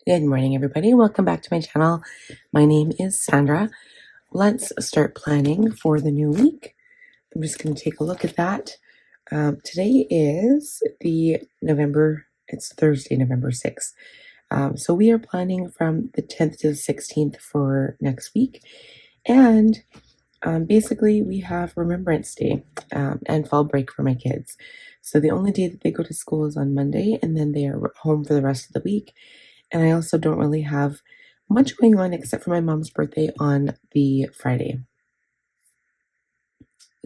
Good morning, everybody. Welcome back to my channel. My name is Sandra. Let's start planning for the new week. I'm just going to take a look at that. Today is it's Thursday, November 6th. So we are planning from the 10th to the 16th for next week. And basically, we have Remembrance Day and fall break for my kids. So the only day that they go to school is on Monday, and then they are home for the rest of the week. And I also don't really have much going on except for my mom's birthday on the Friday.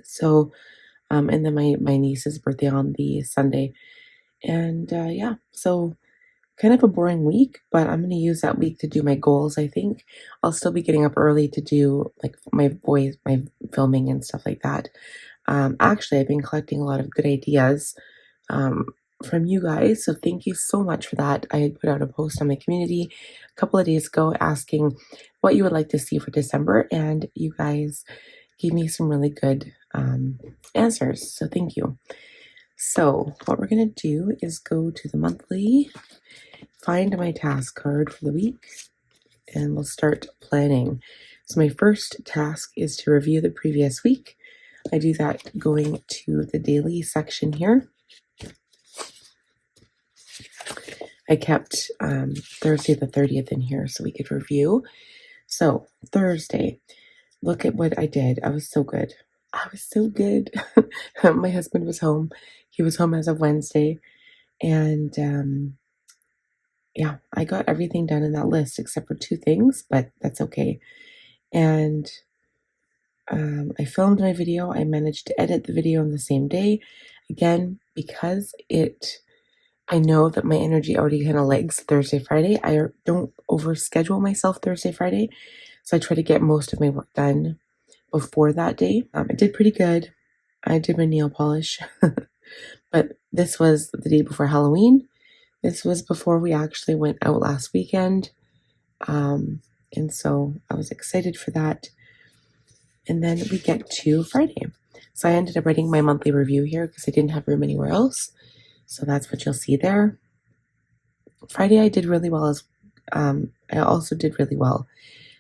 So, and then my niece's birthday on the Sunday. And yeah, so kind of a boring week, but I'm going to use that week to do my goals, I think. I'll still be getting up early to do like my filming and stuff like that. Actually, I've been collecting a lot of good ideas from you guys, so thank you so much for that. I had put out a post on my community a couple of days ago asking what you would like to see for December, and you guys gave me some really good answers, so thank you. So what we're going to do is go to the monthly, find my task card for the week, and we'll start planning. So my first task is to review the previous week. I do that going to the daily section here. I kept Thursday the 30th in here so we could review. So Thursday, look at what I did. I was so good. My husband was home. He was home as of Wednesday. And yeah, I got everything done in that list except for 2 things, but that's okay. And I filmed my video. I managed to edit the video on the same day. Again, because I know that my energy already kind of lags Thursday, Friday. I don't overschedule myself Thursday, Friday. So I try to get most of my work done before that day. I did pretty good. I did my nail polish. But this was the day before Halloween. This was before we actually went out last weekend. And so I was excited for that. And then we get to Friday. So I ended up writing my monthly review here because I didn't have room anywhere else. So that's what you'll see there. Friday I did really well I also did really well.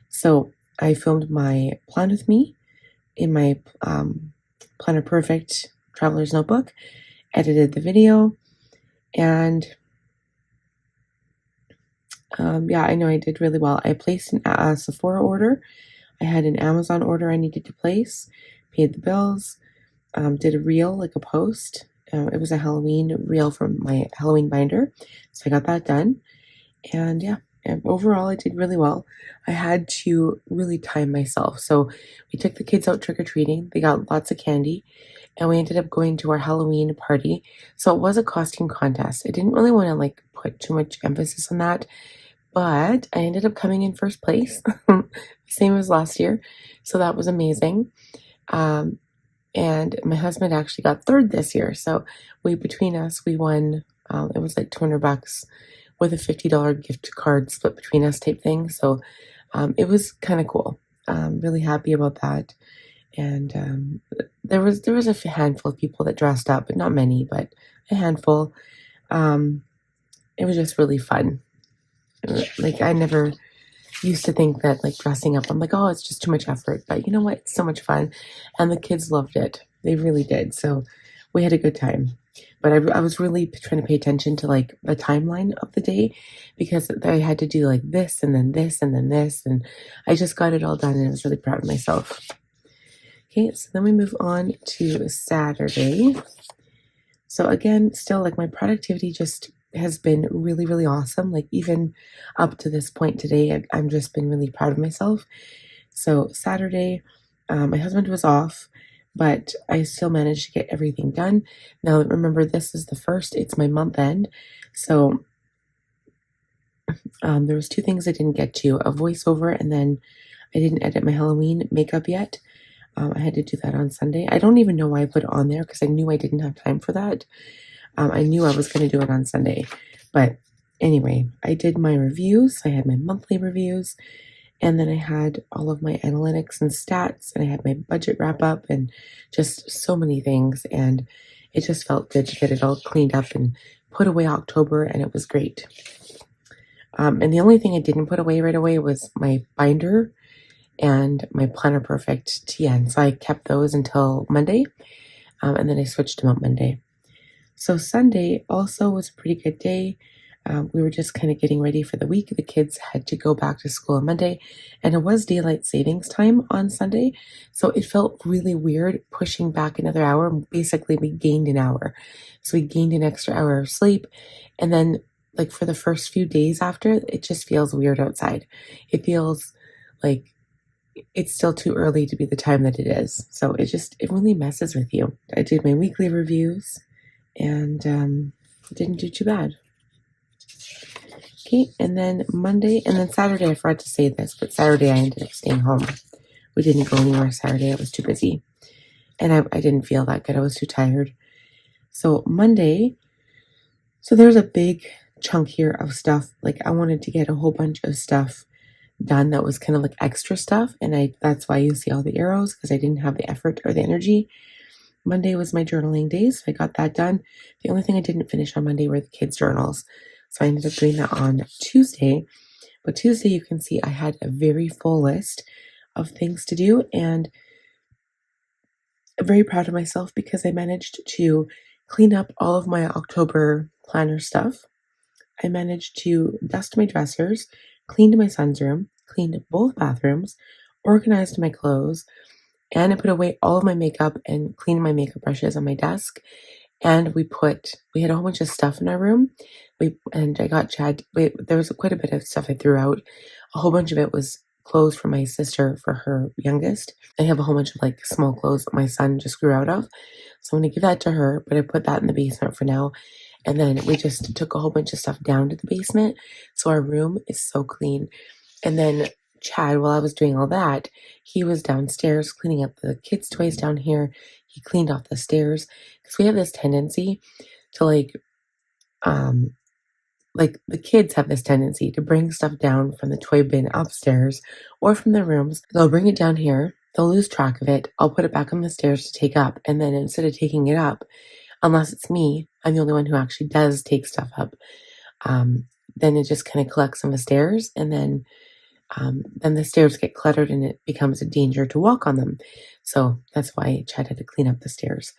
So I filmed my plan with me in my Planner Perfect Traveler's Notebook, edited the video, and yeah, I know I did really well. I placed a Sephora order. I had an Amazon order I needed to place, paid the bills, did a reel, like a post. It was a Halloween reel from my Halloween binder. So I got that done. And yeah, overall, I did really well. I had to really time myself. So we took the kids out trick-or-treating. They got lots of candy. And we ended up going to our Halloween party. So it was a costume contest. I didn't really want to like put too much emphasis on that. But I ended up coming in first place. Same as last year. So that was amazing. And my husband actually got third this year. So between us, we won, it was like $200 with a $50 gift card split between us type thing. So it was kind of cool. Really happy about that. And there was a handful of people that dressed up, but not many, but a handful. It was just really fun. Like I never used to think that like dressing up, I'm like, oh, it's just too much effort. But you know what? It's so much fun. And the kids loved it. They really did. So we had a good time. But I was really trying to pay attention to like the timeline of the day because I had to do like this and then this and then this. And I just got it all done and I was really proud of myself. Okay, so then we move on to Saturday. So again, still like my productivity just has been really, really awesome. Like even up to this point today, I've just been really proud of myself. So Saturday, my husband was off, but I still managed to get everything done. Now remember, this is the first, it's my month end. So there was 2 things I didn't get to, a voiceover, and then I didn't edit my Halloween makeup yet. I had to do that on Sunday. I don't even know why I put it on there because I knew I didn't have time for that. I knew I was going to do it on Sunday. But anyway, I did my reviews. I had my monthly reviews. And then I had all of my analytics and stats. And I had my budget wrap up and just so many things. And it just felt good to get it all cleaned up and put away October. And it was great. And the only thing I didn't put away right away was my binder and my Planner Perfect TN. So I kept those until Monday, and then I switched them up Monday. So Sunday also was a pretty good day. We were just kind of getting ready for the week. The kids had to go back to school on Monday, and it was daylight savings time on Sunday. So it felt really weird pushing back another hour. Basically, we gained an hour. So we gained an extra hour of sleep. And then, like, for the first few days after, it just feels weird outside. It feels like it's still too early to be the time that it is. So it really messes with you. I did my weekly reviews and didn't do too bad. Okay, and then Monday, and then Saturday, I forgot to say this, but Saturday I ended up staying home. We didn't go anywhere Saturday. I was too busy. And I didn't feel that good. I was too tired. So Monday, so there's a big chunk here of stuff. Like I wanted to get a whole bunch of stuff done that was kind of like extra stuff. And that's why you see all the arrows, because I didn't have the effort or the energy. Monday was my journaling day, so I got that done. The only thing I didn't finish on Monday were the kids' journals. So I ended up doing that on Tuesday. But Tuesday, you can see I had a very full list of things to do, and I'm very proud of myself because I managed to clean up all of my October planner stuff. I managed to dust my dressers, cleaned my son's room, cleaned both bathrooms, organized my clothes, and I put away all of my makeup and cleaned my makeup brushes on my desk. And we had a whole bunch of stuff in our room. I got Chad, there was quite a bit of stuff I threw out. A whole bunch of it was clothes for my sister for her youngest. I have a whole bunch of like small clothes that my son just grew out of. So I'm going to give that to her, but I put that in the basement for now. And then we just took a whole bunch of stuff down to the basement. So our room is so clean. And then Chad, while I was doing all that, he was downstairs cleaning up the kids' toys down here. He cleaned off the stairs because we have this tendency to like the kids have this tendency to bring stuff down from the toy bin upstairs or from their rooms. They'll bring it down here. They'll lose track of it. I'll put it back on the stairs to take up. And then instead of taking it up, unless it's me, I'm the only one who actually does take stuff up. Then it just kind of collects on the stairs, and then the stairs get cluttered and it becomes a danger to walk on them. So that's why Chad had to clean up the stairs.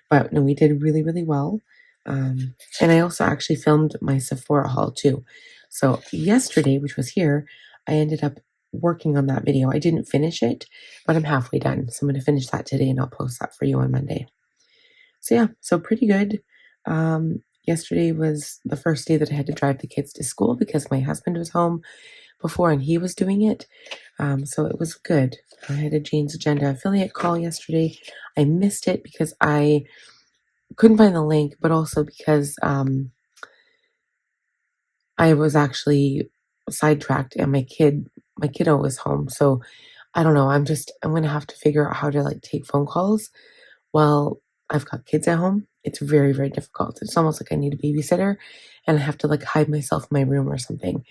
But no, we did really, really well. And I also actually filmed my Sephora haul too. So yesterday, which was here, I ended up working on that video. I didn't finish it, but I'm halfway done. So I'm going to finish that today and I'll post that for you on Monday. So yeah, so pretty good. Yesterday was the first day that I had to drive the kids to school because my husband was home before and he was doing it. So it was good. I had a Jane's Agenda affiliate call yesterday. I missed it because I couldn't find the link, but also because I was actually sidetracked and my kiddo was home. So I don't know. I'm going to have to figure out how to like take phone calls while I've got kids at home. It's very, very difficult. It's almost like I need a babysitter and I have to like hide myself in my room or something.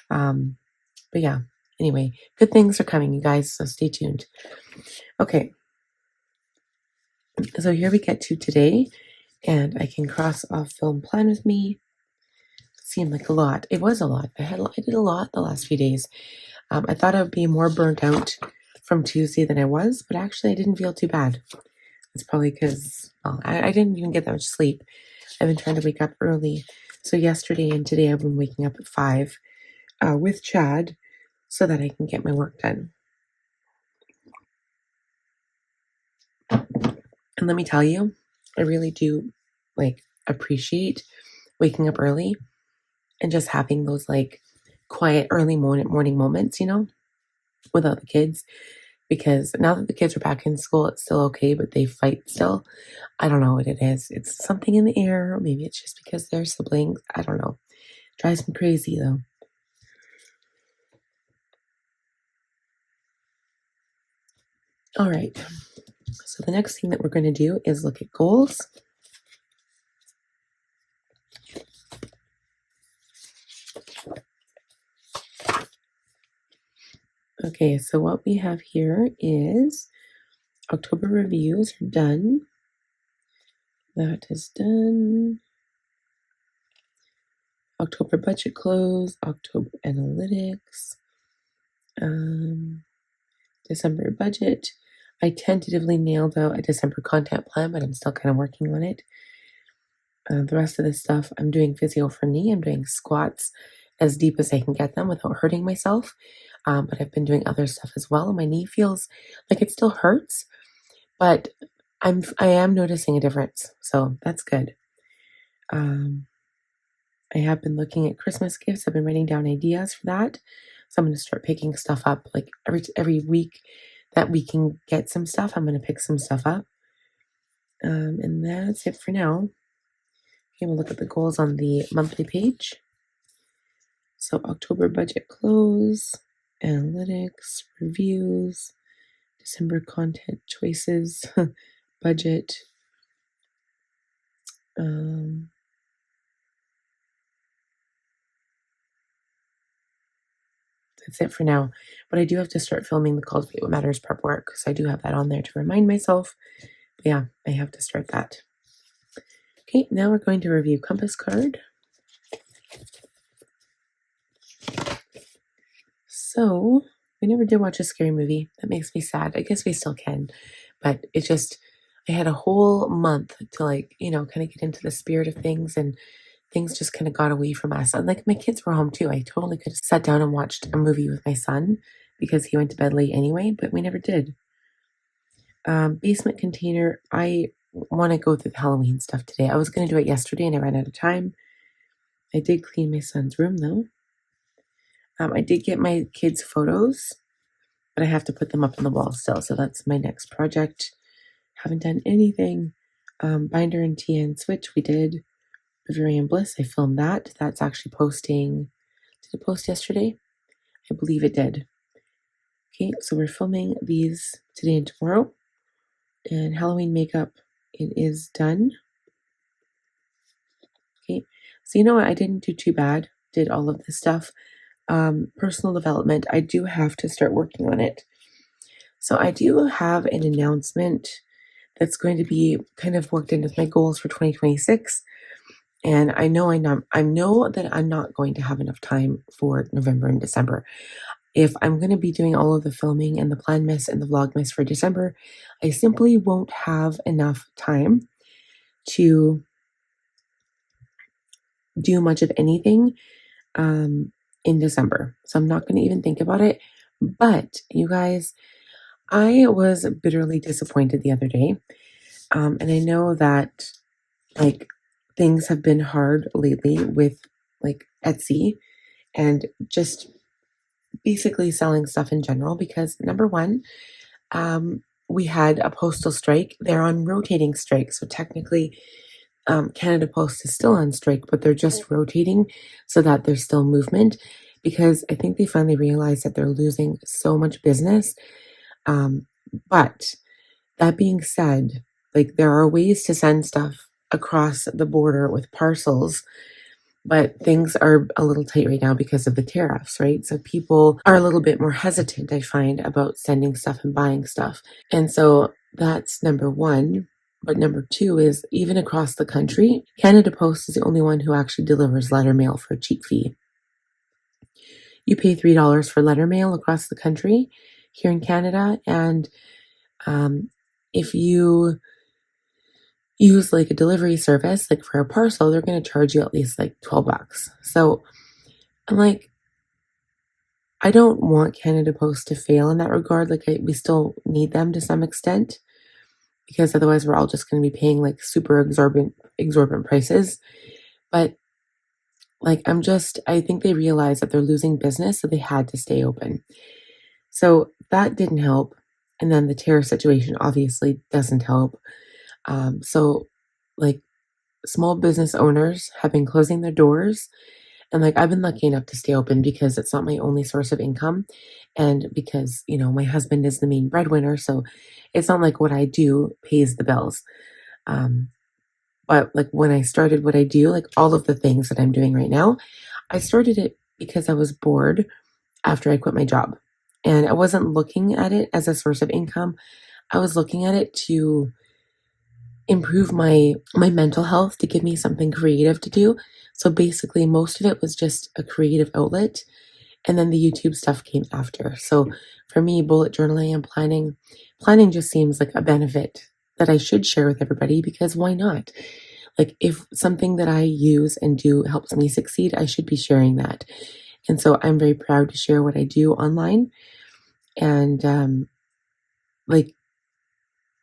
But yeah, anyway, good things are coming, you guys, so stay tuned. Okay, so here we get to today, and I can cross off film plan with me. It seemed like a lot. It was a lot. I did a lot the last few days. I thought I would be more burnt out from Tuesday than I was, but actually I didn't feel too bad. It's probably because I didn't even get that much sleep. I've been trying to wake up early. So yesterday and today I've been waking up at 5 with Chad so that I can get my work done. And let me tell you, I really do like appreciate waking up early and just having those like quiet early morning moments, without the kids. Because now that the kids are back in school, it's still okay, but they fight still. I don't know what it is. It's something in the air. Maybe it's just because they're siblings. I don't know. Drives me crazy though. All right. So the next thing that we're going to do is look at goals. Okay, so what we have here is October reviews are done. That is done. October budget close, October analytics, December budget. I tentatively nailed out a December content plan, but I'm still kind of working on it. The rest of this stuff, I'm doing physio for knee. I'm doing squats as deep as I can get them without hurting myself. But I've been doing other stuff as well. My knee feels like it still hurts, but I am noticing a difference, so that's good. I have been looking at Christmas gifts. I've been writing down ideas for that, so I'm going to start picking stuff up. Like every week that we can get some stuff, I'm going to pick some stuff up. And that's it for now. Okay, we'll look at the goals on the monthly page. So October budget close, analytics, reviews, December content choices, budget. That's it for now. But I do have to start filming the Cultivate What Matters prep work, so I do have that on there to remind myself. But yeah, I have to start that. Okay, now we're going to review Compass Card. So, we never did watch a scary movie. That makes me sad. I guess we still can. But it just, I had a whole month to kind of get into the spirit of things, and things just kind of got away from us. And my kids were home too. I totally could have sat down and watched a movie with my son because he went to bed late anyway, but we never did. Basement container, I want to go through the Halloween stuff today. I was going to do it yesterday and I ran out of time. I did clean my son's room though. I did get my kids' photos, but I have to put them up on the wall still. So that's my next project. Haven't done anything. Binder and TN switch, we did. Bavarian Bliss, I filmed that. That's actually posting. Did it post yesterday? I believe it did. Okay, so we're filming these today and tomorrow. And Halloween makeup, it is done. Okay, so you know what? I didn't do too bad. Did all of this stuff. Personal development, I do have to start working on it. So I do have an announcement that's going to be kind of worked into my goals for 2026. And I know that I'm not going to have enough time for November and December. If I'm going to be doing all of the filming and the plan miss and the vlogmas for December, I simply won't have enough time to do much of anything in December. So I'm not going to even think about it. But you guys, I was bitterly disappointed the other day. And I know that things have been hard lately with Etsy and just basically selling stuff in general because number one, we had a postal strike. They're on rotating strike. So technically, Canada Post is still on strike, but they're just rotating so that there's still movement because I think they finally realized that they're losing so much business. But that being said, there are ways to send stuff across the border with parcels, but things are a little tight right now because of the tariffs, right? So people are a little bit more hesitant, I find, about sending stuff and buying stuff. And so that's number one. But number two is even across the country, Canada Post is the only one who actually delivers letter mail for a cheap fee. You pay $3 for letter mail across the country here in Canada, and if you use a delivery service, for a parcel, they're going to charge you at least $12. So I'm I don't want Canada Post to fail in that regard. We still need them to some extent because otherwise we're all just going to be paying super exorbitant prices. But I think they realized that they're losing business, so they had to stay open. So that didn't help. And then the tariff situation obviously doesn't help. So small business owners have been closing their doors. And I've been lucky enough to stay open because it's not my only source of income. And because, my husband is the main breadwinner. So it's not what I do pays the bills. But when I started what I do, all of the things that I'm doing right now, I started it because I was bored after I quit my job. And I wasn't looking at it as a source of income. I was looking at it to improve my mental health, to give me something creative to do. So basically, most of it was just a creative outlet, and then the YouTube stuff came after. So for me, bullet journaling and planning just seems like a benefit that I should share with everybody, because why not? Like, if something that I use and do helps me succeed, I should be sharing that. And so I'm very proud to share what I do online. And like,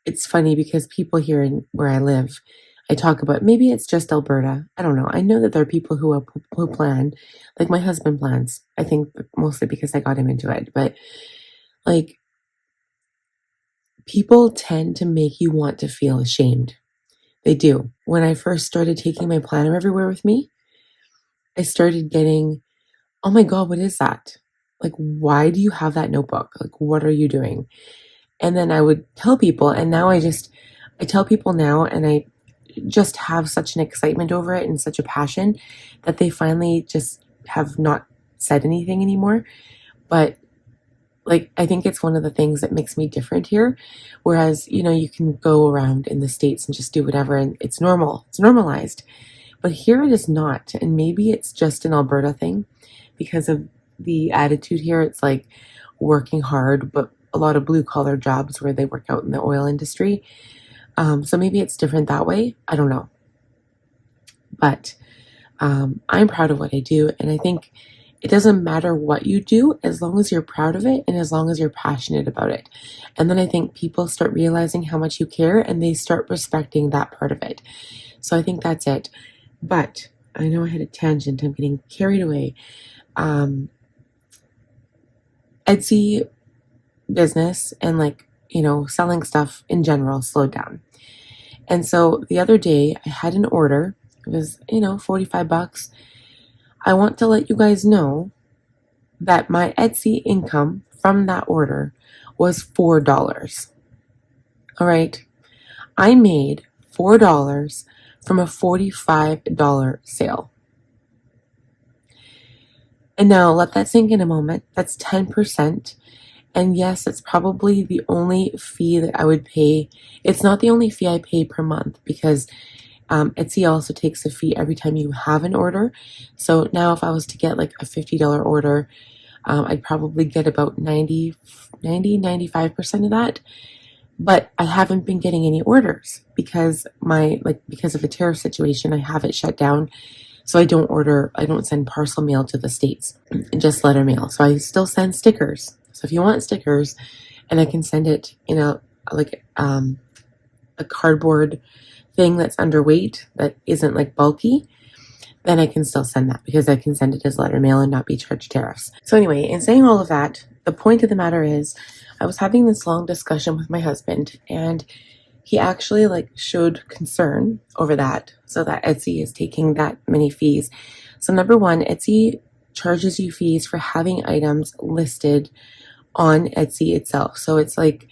it's funny because people here in where I live, I talk about, maybe it's just Alberta. I don't know. I know that there are people who plan, like my husband plans. I think mostly because I got him into it. But like, people tend to make you want to feel ashamed. They do. When I first started taking my planner everywhere with me, I started getting, oh my God, what is that? Like, why do you have that notebook? Like, what are you doing? And then I would tell people, and now I tell people now, and I just have such an excitement over it and such a passion that they finally just have not said anything anymore. But like, I think it's one of the things that makes me different here. Whereas, you can go around in the States and just do whatever, and it's normal, it's normalized. But here it is not. And maybe it's just an Alberta thing because of the attitude here. It's like working hard, but a lot of blue collar jobs where they work out in the oil industry. So maybe it's different that way. I don't know. But I'm proud of what I do. And I think it doesn't matter what you do as long as you're proud of it and as long as you're passionate about it. And then I think people start realizing how much you care and they start respecting that part of it. So I think that's it. But I know I had a tangent. I'm getting carried away. Etsy business and selling stuff in general slowed down. And so the other day I had an order. It was, $45. I want to let you guys know that my Etsy income from that order was $4. All right. I made $4 from a $45 sale. And now let that sink in a moment. That's 10%. And yes, it's probably the only fee that I would pay. It's not the only fee I pay per month because Etsy also takes a fee every time you have an order. So now if I was to get like a $50 order, I'd probably get about 95% of that. But I haven't been getting any orders because because of the tariff situation, I have it shut down. So I don't send parcel mail to the States, just letter mail. So I still send stickers. So if you want stickers, and I can send it in a cardboard thing that's underweight, that isn't like bulky, then I can still send that because I can send it as letter mail and not be charged tariffs. So anyway, in saying all of that, the point of the matter is I was having this long discussion with my husband, and he actually showed concern over that, so that Etsy is taking that many fees. So number one, Etsy charges you fees for having items listed on Etsy itself. So it's like,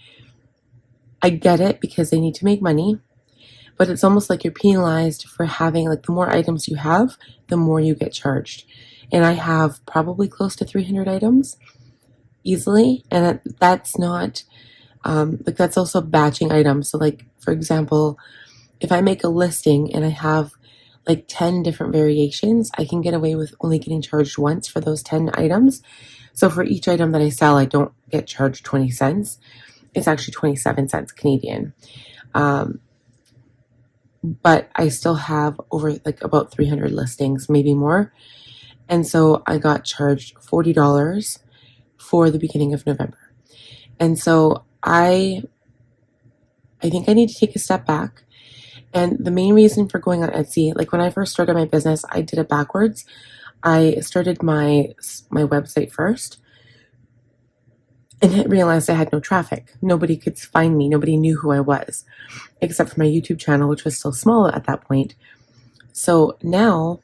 I get it because they need to make money, but it's almost like you're penalized for having, the more items you have, the more you get charged. And I have probably close to 300 items easily. And that's not, that's also batching items. So for example, if I make a listing and I have 10 different variations, I can get away with only getting charged once for those 10 items. So for each item that I sell, I don't get charged 20 cents. It's actually 27 cents Canadian. But I still have over about 300 listings, maybe more. And so I got charged $40 for the beginning of November. And so I think I need to take a step back. And the main reason for going on Etsy, when I first started my business, I did it backwards. I started my website first and realized I had no traffic. Nobody could find me. Nobody knew who I was, except for my YouTube channel, which was still small at that point. So now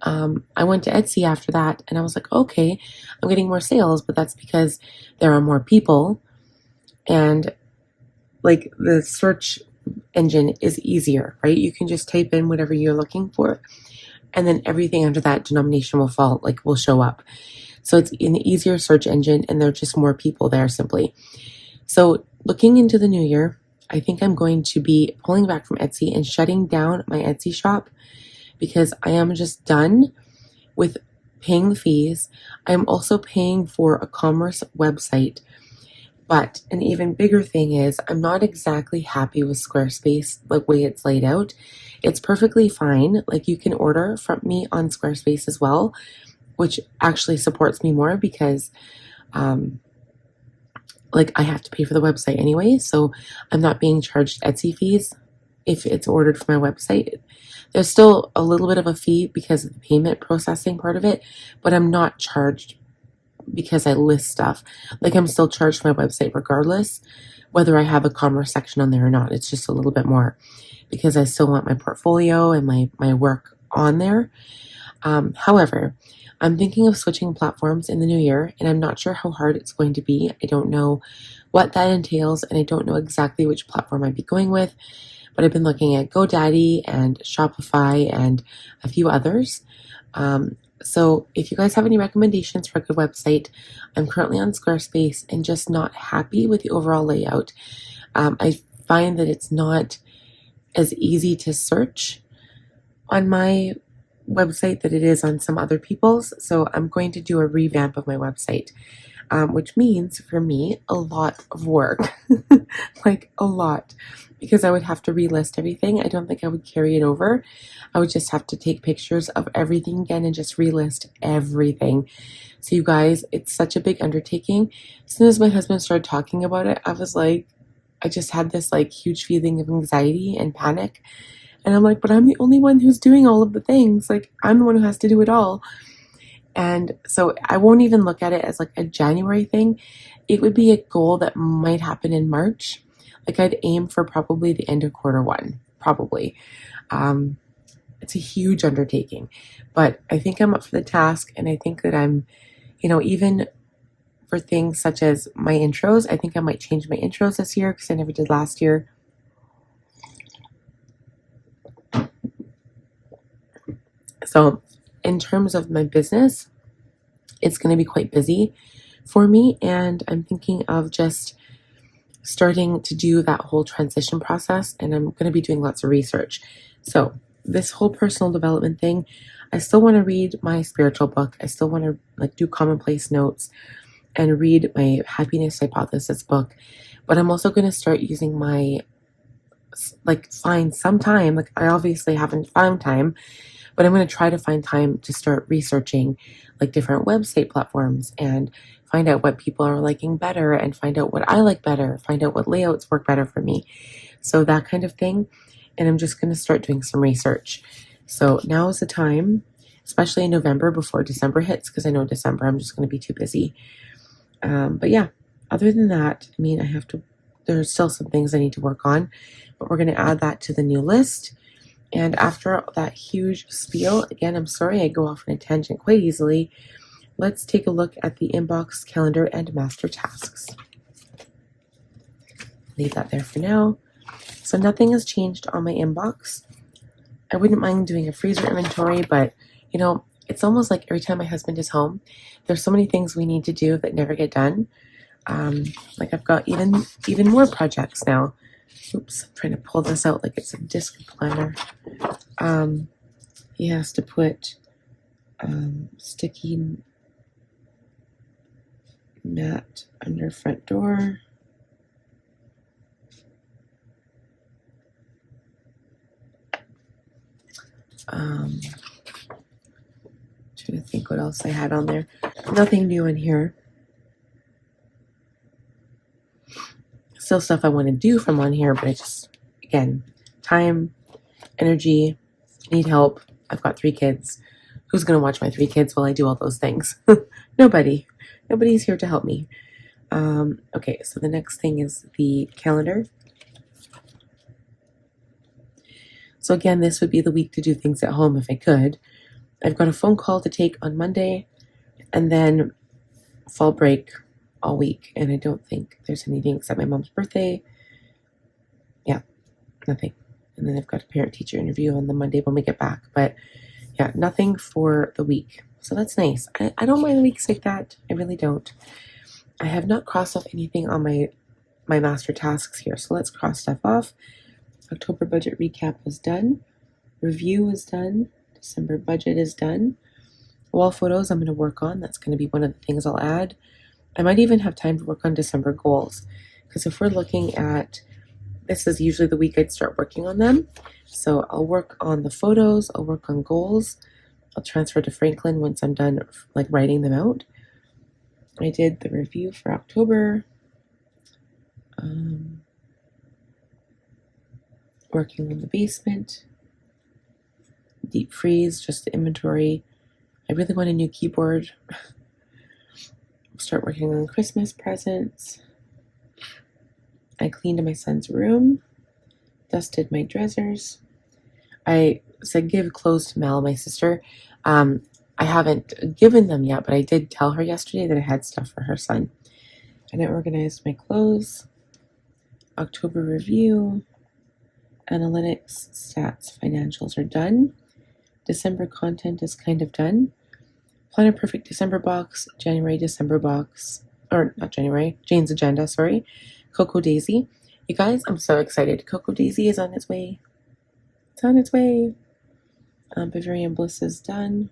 I went to Etsy after that, and I was like, okay, I'm getting more sales, but that's because there are more people, and the search engine is easier, right? You can just type in whatever you're looking for, and then everything under that denomination will show up. So it's an easier search engine, and there are just more people there simply. So looking into the new year, I think I'm going to be pulling back from Etsy and shutting down my Etsy shop because I am just done with paying the fees. I'm also paying for a commerce website. But an even bigger thing is I'm not exactly happy with Squarespace the way it's laid out. It's perfectly fine. Like, you can order from me on Squarespace as well, which actually supports me more because like, I have to pay for the website anyway, so I'm not being charged Etsy fees if it's ordered from my website. There's still a little bit of a fee because of the payment processing part of it, but I'm not charged because I list stuff. Like, I'm still charged for my website regardless, whether I have a commerce section on there or not. It's just a little bit more because I still want my portfolio and my work on there. However, I'm thinking of switching platforms in the new year, and I'm not sure how hard it's going to be. I don't know what that entails, and I don't know exactly which platform I'd be going with, but I've been looking at GoDaddy and Shopify and a few others. So if you guys have any recommendations for a good website, I'm currently on Squarespace and just not happy with the overall layout. I find that it's not as easy to search on my website that it is on some other people's. So I'm going to do a revamp of my website, which means for me a lot of work, like a lot, because I would have to relist everything. I don't think I would carry it over. I would just have to take pictures of everything again and just relist everything. So you guys, it's such a big undertaking. As soon as my husband started talking about it, I was like, I just had this like huge feeling of anxiety and panic. And I'm like, but I'm the only one who's doing all of the things. Like, I'm the one who has to do it all. And so I won't even look at it as like a January thing. It would be a goal that might happen in March. Like, I'd aim for probably the end of Q1, probably. It's a huge undertaking, but I think I'm up for the task. And I think that I'm, even for things such as my intros, I think I might change my intros this year because I never did last year. So in terms of my business, it's going to be quite busy for me, and I'm thinking of just starting to do that whole transition process, and I'm going to be doing lots of research. So this whole personal development thing, I still want to read my spiritual book. I still want to like do commonplace notes and read my happiness hypothesis book, but I'm also going to start using my find some time. Like, I obviously haven't found time, but I'm going to try to find time to start researching like different website platforms and find out what people are liking better and find out what I like better, find out what layouts work better for me. So that kind of thing. And I'm just going to start doing some research. So now is the time, especially in November before December hits, because I know December I'm just going to be too busy. But yeah, other than that, I mean, there's still some things I need to work on, but we're going to add that to the new list. And after that huge spiel, again, I'm sorry I go off on a tangent quite easily. Let's take a look at the inbox, calendar, and master tasks. Leave that there for now. So nothing has changed on my inbox. I wouldn't mind doing a freezer inventory, but it's almost like every time my husband is home, there's so many things we need to do that never get done. Like, I've got even more projects now. Oops, I'm trying to pull this out like it's a disc planner. He has to put sticky mat under front door. Trying to think what else I had on there. Nothing new in here. Still stuff I want to do from on here, but I just, again, time, energy, need help. I've got 3 kids. Who's going to watch my 3 kids while I do all those things? Nobody. Nobody's here to help me. Okay, so the next thing is the calendar. So again, this would be the week to do things at home if I could. I've got a phone call to take on Monday, and then fall break all week. And I don't think there's anything except my mom's birthday. Yeah, nothing. And then I've got a parent-teacher interview on the Monday when we get back. But yeah, nothing for the week. So that's nice. I don't mind weeks like that. I really don't. I have not crossed off anything on my my master tasks here. So let's cross stuff off. October budget recap was done. Review is done. December budget is done. Wall photos I'm going to work on. That's going to be one of the things I'll add. I might even have time to work on December goals, because if we're looking at, this is usually the week I'd start working on them. So I'll work on the photos, I'll work on goals. I'll transfer to Franklin once I'm done like writing them out. I did the review for October. Working on the basement. Deep freeze, just the inventory. I really want a new keyboard. Start working on Christmas presents. I cleaned my son's room. Dusted my dressers. I said give clothes to Mel, my sister. I haven't given them yet, but I did tell her yesterday that I had stuff for her son. And I organized my clothes. October review. Analytics, stats, financials are done. December content is kind of done. Plan a perfect December box, January, December box, or not January, Jane's agenda, sorry. Cocoa Daisy. You guys, I'm so excited. Cocoa Daisy is on its way. It's on its way. Bavarian Bliss is done.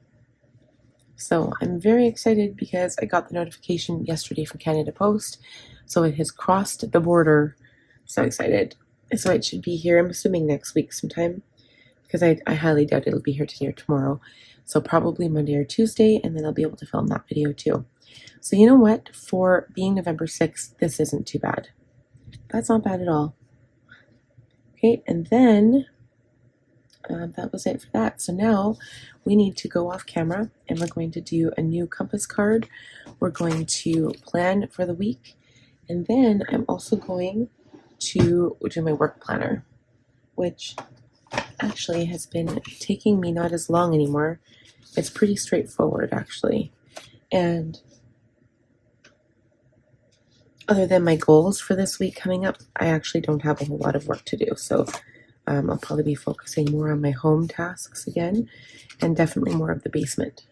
So I'm very excited because I got the notification yesterday from Canada Post. So it has crossed the border. So excited. So it should be here, I'm assuming next week sometime, because I highly doubt it'll be here today or tomorrow. So probably Monday or Tuesday, and then I'll be able to film that video too. So you know what? For being November 6th, this isn't too bad. That's not bad at all. Okay, and then that was it for that. So now we need to go off camera, and we're going to do a new compass card. We're going to plan for the week, and then I'm also going to do my work planner, which actually has been taking me not as long anymore. It's pretty straightforward actually, and other than my goals for this week coming up, I actually don't have a whole lot of work to do. So I'll probably be focusing more on my home tasks again, and definitely more of the basement.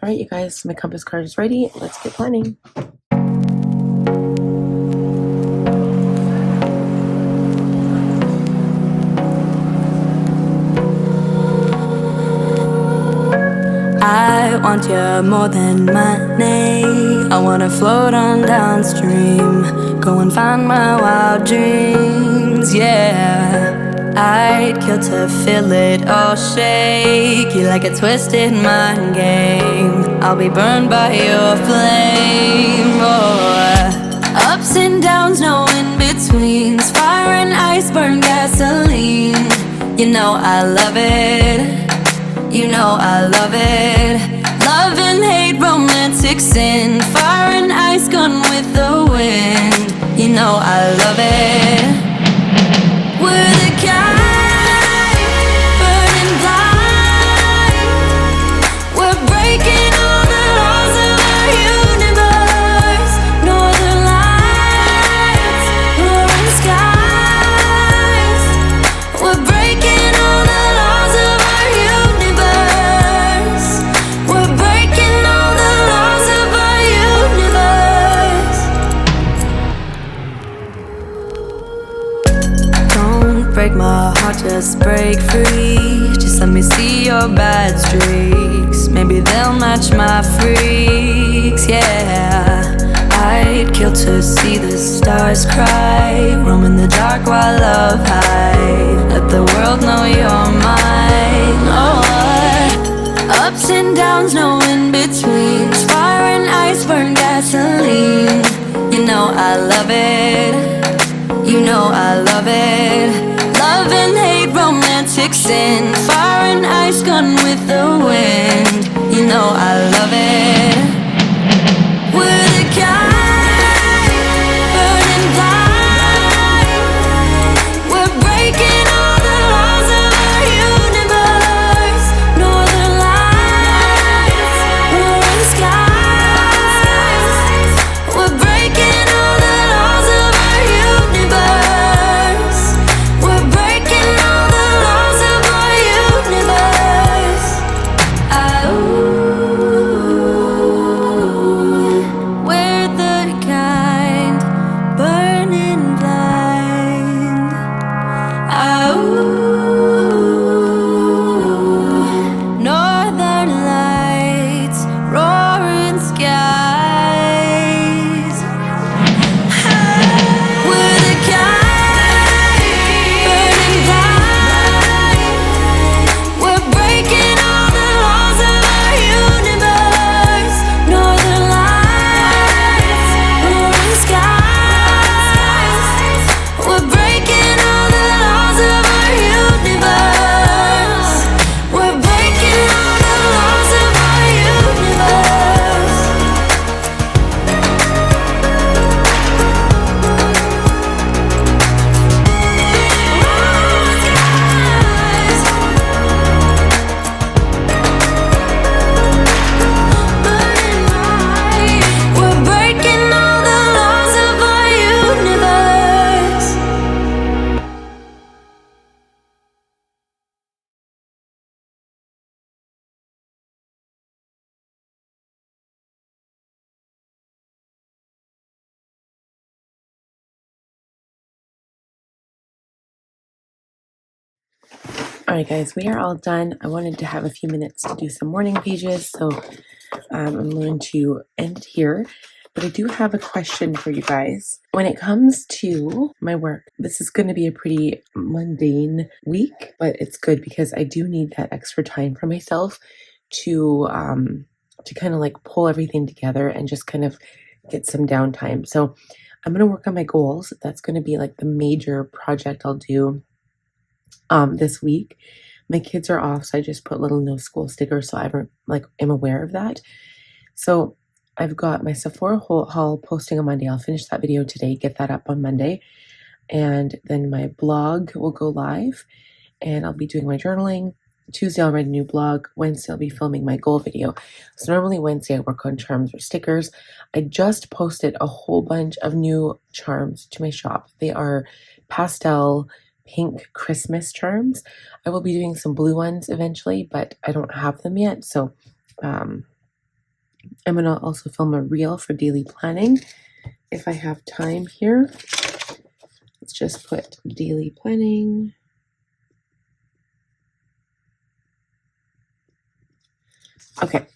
All right, you guys, my compass card is ready. Let's get planning. I want you more than money. I wanna float on downstream, go and find my wild dreams, yeah. I'd kill to feel it all shake you like a twisted mind game. I'll be burned by your flame, oh. Ups and downs, no in-betweens. Fire and ice, burn gasoline. You know I love it. You know I love it. Love and hate, romantic sin. Fire and ice, gone with the wind. You know I love it. We're the kind, burning blind. We're breaking all the laws of our universe. Northern lights, roaring skies. We're breaking all the laws of our universe. We're breaking all the laws of our universe. Don't break my heart, just break free. Just let me see your bad streaks. Maybe they'll match my freaks, yeah. I'd kill to see the stars cry. Roam in the dark while love hide. Let the world know you're mine, oh. Ups and downs, no in-betweens. Fire and ice, burn gasoline. You know I love it. You know I love it. Love and hate, romantic sin. Fire and ice, gone with the wind. You know I love it. We're the kind, burning blind. We're breaking all the laws of our universe. Northern lights, roaring skies. We're breaking all the laws of our universe. We're breaking all the laws of our universe. Ooh. All right, guys, we are all done. I wanted to have a few minutes to do some morning pages, so I'm going to end here. But I do have a question for you guys. When it comes to my work, this is going to be a pretty mundane week, but it's good because I do need that extra time for myself to kind of like pull everything together and just kind of get some downtime. So I'm going to work on my goals. That's going to be like the major project I'll do this week. My kids are off, so I just put little no school stickers so I am aware of that. So I've got my Sephora haul posting on Monday. I'll finish that video today, get that up on Monday, and then my blog will go live, and I'll be doing my journaling. Tuesday I'll write a new blog. Wednesday I'll be filming my goal video. So normally Wednesday I work on charms or stickers. I just posted a whole bunch of new charms to my shop. They are pastel pink Christmas charms. I will be doing some blue ones eventually, but I don't have them yet. So I'm going to also film a reel for daily planning if I have time here. Let's just put daily planning. Okay.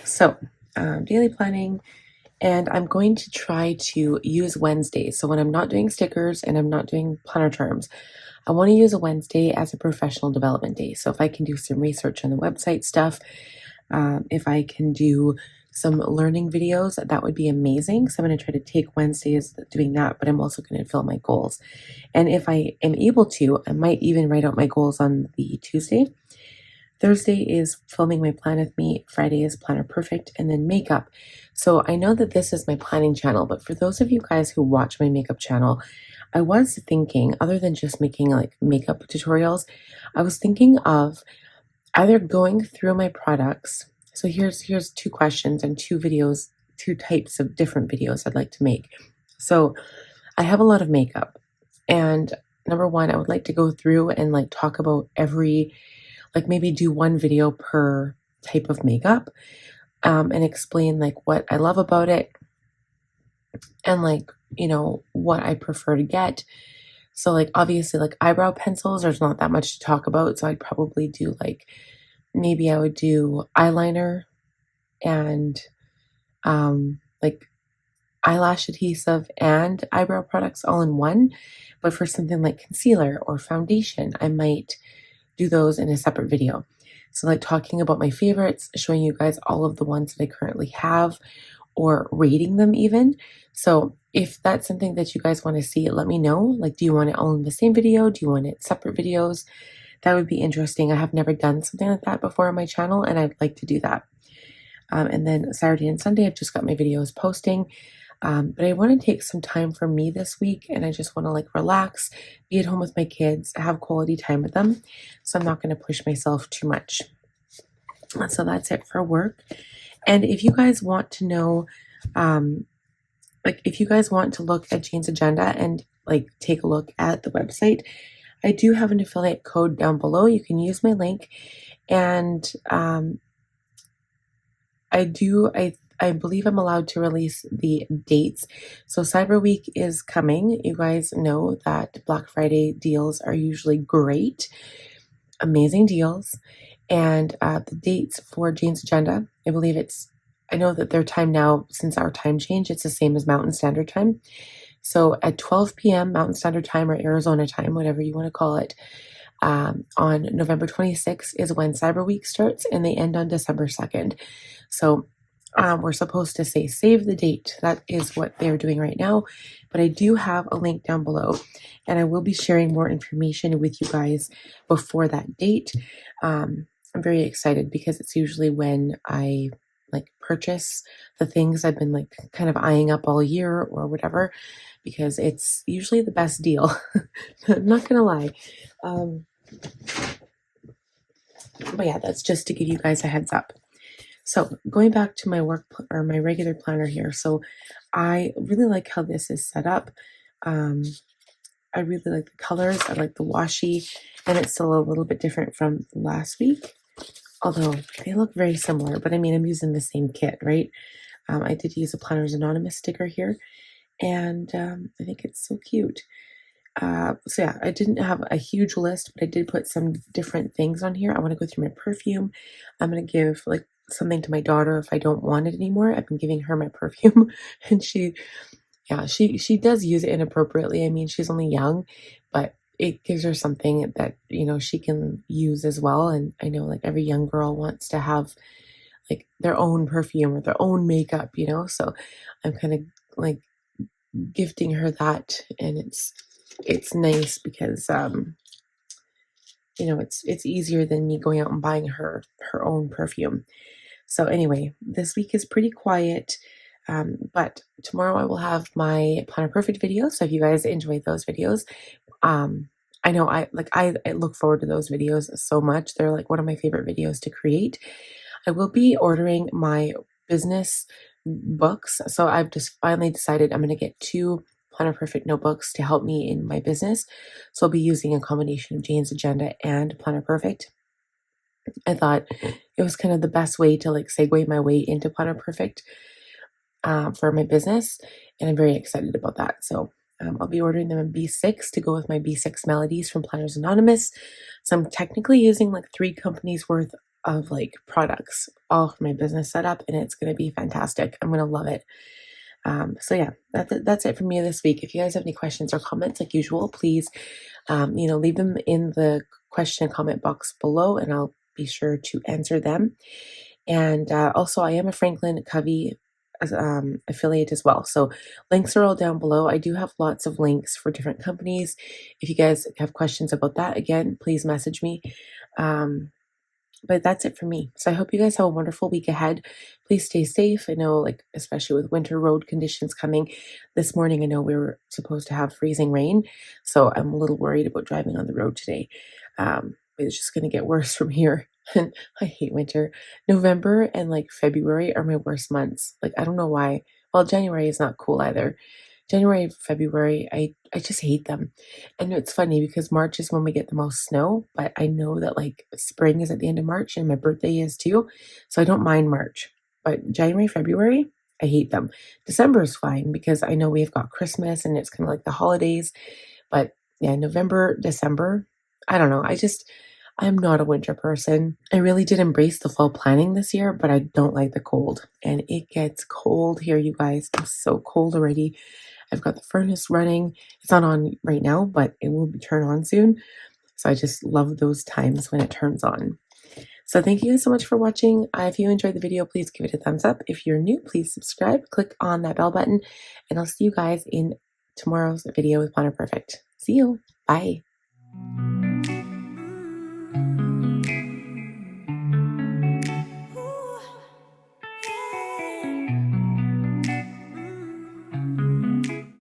So daily planning. And I'm going to try to use Wednesdays. So when I'm not doing stickers and I'm not doing planner charms, I want to use a Wednesday as a professional development day. So if I can do some research on the website stuff, if I can do some learning videos, that would be amazing. So I'm going to try to take Wednesdays doing that, but I'm also going to fill my goals. And if I am able to, I might even write out my goals on the Tuesday. Thursday is filming my plan with me. Friday is planner perfect, and then makeup. So I know that this is my planning channel, but for those of you guys who watch my makeup channel, I was thinking, other than just making like makeup tutorials, I was thinking of either going through my products. So here's two questions and two videos, two types of different videos I'd like to make. So I have a lot of makeup, and number one, I would like to go through and like talk about maybe do one video per type of makeup, and explain like what I love about it and what I prefer to get. So like obviously like eyebrow pencils, there's not that much to talk about. So I'd probably do maybe I would do eyeliner and eyelash adhesive and eyebrow products all in one. But for something like concealer or foundation, I might do those in a separate video. So like talking about my favorites, showing you guys all of the ones that I currently have, or rating them even. So if that's something that you guys want to see, let me know. Like, do you want it all in the same video? Do you want it separate videos? That would be interesting. I have never done something like that before on my channel, and I'd like to do that. And then Saturday and Sunday, I've just got my videos posting. But I want to take some time for me this week, and I just want to relax, be at home with my kids, have quality time with them. So I'm not going to push myself too much. So that's it for work. And if you guys want to know, if you guys want to look at Jane's agenda and take a look at the website, I do have an affiliate code down below. You can use my link, and I believe I'm allowed to release the dates. So Cyber Week is coming. You guys know that Black Friday deals are usually great, amazing deals. And the dates for Jane's Agenda, I know that their time now, since our time change, it's the same as Mountain Standard Time. So at 12 p.m. Mountain Standard Time, or Arizona time, whatever you want to call it, on November 26th is when Cyber Week starts, and they end on December 2nd. So we're supposed to say save the date. That is what they're doing right now. But I do have a link down below, and I will be sharing more information with you guys before that date. I'm very excited because it's usually when I purchase the things I've been kind of eyeing up all year or whatever, because it's usually the best deal. I'm not gonna lie. But yeah, that's just to give you guys a heads up. So going back to my work or my regular planner here. So I really like how this is set up. I really like the colors. I like the washi, and it's still a little bit different from last week, although they look very similar. But I mean, I'm using the same kit, right? I did use a Planners Anonymous sticker here, and I think it's so cute. So yeah, I didn't have a huge list, but I did put some different things on here. I want to go through my perfume. I'm gonna give like something to my daughter if I don't want it anymore. I've been giving her my perfume, and she does use it inappropriately. I mean, she's only young, but it gives her something that she can use as well. And I know like every young girl wants to have like their own perfume or their own makeup, so I'm kind of like gifting her that, and it's nice because it's easier than me going out and buying her own perfume. So anyway, this week is pretty quiet, but tomorrow I will have my Planner Perfect video. So if you guys enjoyed those videos, um, I know I look forward to those videos so much. They're like one of my favorite videos to create. I will be ordering my business books. So I've just finally decided I'm going to get 2 Planner Perfect notebooks to help me in my business. So I'll be using a combination of Jane's Agenda and Planner Perfect. I thought it was kind of the best way to like segue my way into Planner Perfect for my business, and I'm very excited about that. So I'll be ordering them in B6 to go with my B6 melodies from Planners Anonymous. So I'm technically using like 3 companies worth of like products all for my business setup, and it's going to be fantastic. I'm going to love it. So yeah, that's it for me this week. If you guys have any questions or comments, like usual, please, leave them in the question and comment box below, and I'll be sure to answer them. And also, I am a Franklin Covey affiliate as well. So links are all down below. I do have lots of links for different companies. If you guys have questions about that, again, please message me. But that's it for me. So I hope you guys have a wonderful week ahead. Please stay safe. I know, like, especially with winter road conditions coming. This morning, I know we were supposed to have freezing rain. So I'm a little worried about driving on the road today. It's just going to get worse from here. And I hate winter. November and like February are my worst months. Like, I don't know why. Well, January is not cool either. January, February, I just hate them. And it's funny because March is when we get the most snow, but I know that like spring is at the end of March and my birthday is too. So I don't mind March. But January, February, I hate them. December is fine because I know we've got Christmas and it's kind of like the holidays. But yeah, November, December, I don't know. I'm not a winter person. I really did embrace the fall planning this year, but I don't like the cold. And it gets cold here, you guys. It's so cold already. I've got the furnace running. It's not on right now, but it will be turned on soon. So I just love those times when it turns on. So thank you guys so much for watching. If you enjoyed the video, please give it a thumbs up. If you're new, please subscribe. Click on that bell button. And I'll see you guys in tomorrow's video with Planner Perfect. See you. Bye.